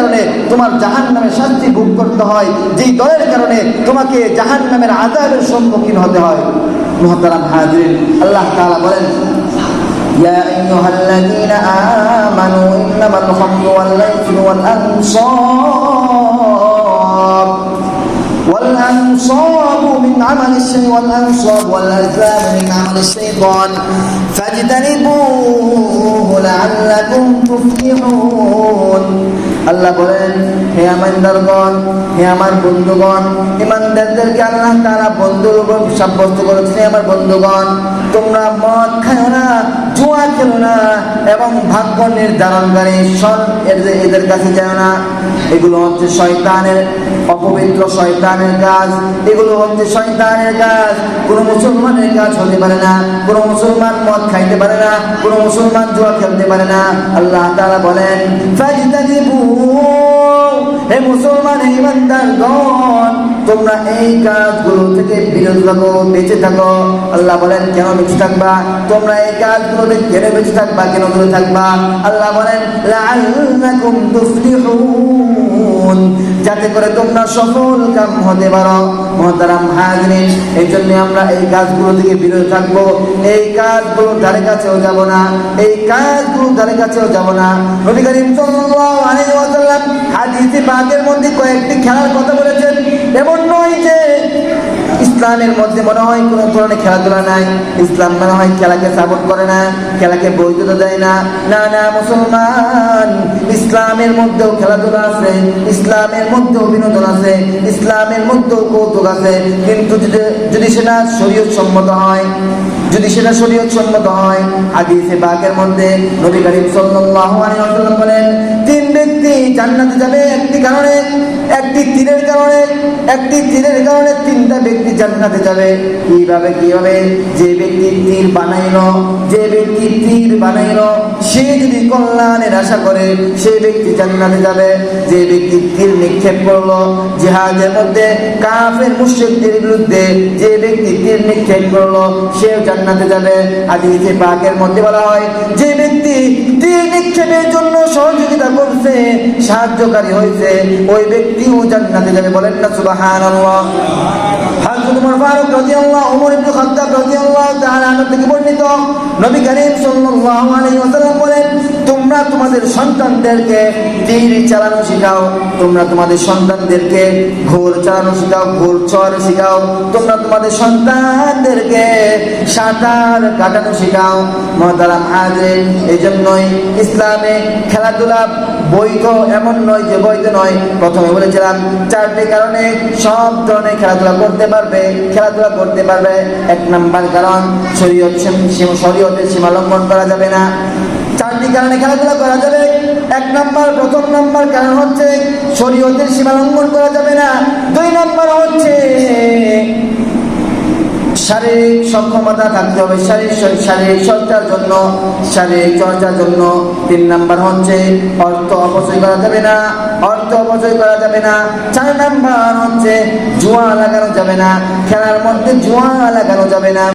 কারণে তোমার জাহান্নামের শাস্তি ভোগ করতে হয়, যেই দলের কারণে তোমাকে জাহান্নামের আযাবের সম্মুখীন হতে হয়। মুহতারাম হাজিরিন, আল্লাহ তাআলা বলেন, ইয়া আইয়ুহাল্লাযীনা আমানু ইন্নামাল খামরু ওয়াল মাইসিরু ওয়াল والأنصاب من عمل الشيطان والأنصاب والأزلام من عمل الشيطان فاجتنبوه لعلكم تفلحون। আল্লাহ বলেন, হে ইমানদারগণ, হে আমার বন্ধুগণ, ইমানদারদেরকে আল্লাহ তাআলা বন্ধুরূপে সাব্যস্ত করেছেন। আমার বন্ধুগণ, তোমরা মদ খাও না, জুয়া খেলো না, এবং ভাগ্য নির্ধারণকারী এদের কাছে যাও না। এগুলো হচ্ছে শয়তানের, অপবিত্র শয়তানের কাজ। এগুলো হচ্ছে শয়তানের কাজ। কোনো মুসলমানের কাজ হতে পারে না। কোনো মুসলমান মদ খাইতে পারে না। কোনো মুসলমান জুয়া খেলতে পারে না। আল্লাহ তাআলা বলেন, ফাজতানিবু, হে মুসলমান, হে ইমানদারগণ, তোমরা এই কাজগুলো থেকে বিরত থাকো, বেঁচে থাকো। আল্লাহ বলেন, কেন বেঁচে থাকবা? তোমরা এই কাজগুলো থেকে কেন বেঁচে থাকবা, কেন দূরে থাকবা? আল্লাহ বলেন, লাআল্লাকুম তুফলিহুন, যাতে করে তোমরা সফল কাম হতে পারো। মুহতারাম হাজিরিন, এই জন্য আমরা এই কাজগুলো থেকে বিরত থাকবো। এই কাজগুলোর ধারে কাছেও যাব না। এই কাজগুলোর ধারে কাছেও যাব না। নবী করিম সাল্লাল্লাহু আলাইহি ওয়াসাল্লাম হাদিসে পাকের মধ্যে কয়েকটি খেলার কথা বলেছেন। এমন নয় যে ইসলামের মধ্যে মনে হয় কোনো ধরনের খেলাধুলা নাই, ইসলাম মনে হয় খেলাকে সাপোর্ট করে না, খেলাকে বৈধতা দেয় না। না না মুসলমান, ইসলামের মধ্যেও খেলাধুলা আছে, ইসলামের মধ্যেও বিনোদন আছে, ইসলামের মধ্যেও কৌতুক আছে। কিন্তু যদি সেটা শরীয়ত সম্মত হয়, যদি সেটা শরীয়ত সম্মত হয়, হাদিসে পাকের মধ্যে নবী করিম সাল্লাল্লাহু আলাইহি ওয়াসাল্লাম বলেন, তিন ব্যক্তি জান্নাতে যাবে একটি কারণে, একটি তীরের কারণে, একটি তীরের কারণে তিনটা ব্যক্তি জান্নাতে যাবে। কিভাবে? যে ব্যক্তি তীর বানাইলো, যে ব্যক্তি তীর বানাইলো, সে যদি কল্যাণের আশা করে, সেই ব্যক্তি জান্নাতে যাবে। যে ব্যক্তি তীর নিক্ষেপ করলো জিহাদের মধ্যে কাফের মুশরিকদের বিরুদ্ধে, যে ব্যক্তি তীর নিক্ষেপ করলো, সেও জান্নাতে যাবে। হাদিসে পাকের মধ্যে বলা হয়, যে ব্যক্তি তীর নিক্ষেপের জন্য সহযোগিতা করছে, সাহায্যকারী হয়েছে, ওই ব্যক্তিও জান্নাতে যাবে। বলেন না সুবহানাল্লাহ। হযরত ওমর ফারুক রাদিয়াল্লাহু, ওমর ইবনে খাত্তাব রাদিয়াল্লাহু তাআলা আনহু থেকে বর্ণিত, নবী করিম সাল্লাল্লাহু আলাইহি ওয়াসাল্লাম বলেন, তোমরা তোমাদের সন্তানদেরকে তীর চালানো শেখাও, তোমরা তোমাদের সন্তানদেরকে ঘোড় চালানো শেখাও, ঘোড় চড় শেখাও, তোমরা তোমাদের সন্তানদেরকে সাঁতার কাটানো শেখাও। মুহতারাম হাজিরিন, এই জন্যই ইসলামে খেলাধুলা বৈধ, এমন নয় যে বৈধ নয়। প্রথমে বলেছিলাম চারটি কারণে সব ধরনের খেলাধুলা করতে পারবে, খেলাধুলা করতে পারবে। এক নাম্বার কারণ, শরীয়তের সীমা লঙ্ঘন করা যাবে না। চারটি কারণে খেলাধুলা করা যাবে। প্রথম নাম্বার কারণ হচ্ছে শরীয়তের সীমা লঙ্ঘন করা যাবে না। দুই নাম্বার হচ্ছে শারীরিক সক্ষমতা থাকতে হবে, শারীরিক চর্চার জন্য, শারীরিক চর্চার জন্য। তিন নাম্বার হচ্ছে অর্থ অপচয় করা যাবে না, অর্থ অপচয় করা যাবে না। চার নাম্বার হচ্ছে জুয়া লাগানো যাবে না, খেলার মধ্যে জুয়া লাগানো যাবে না।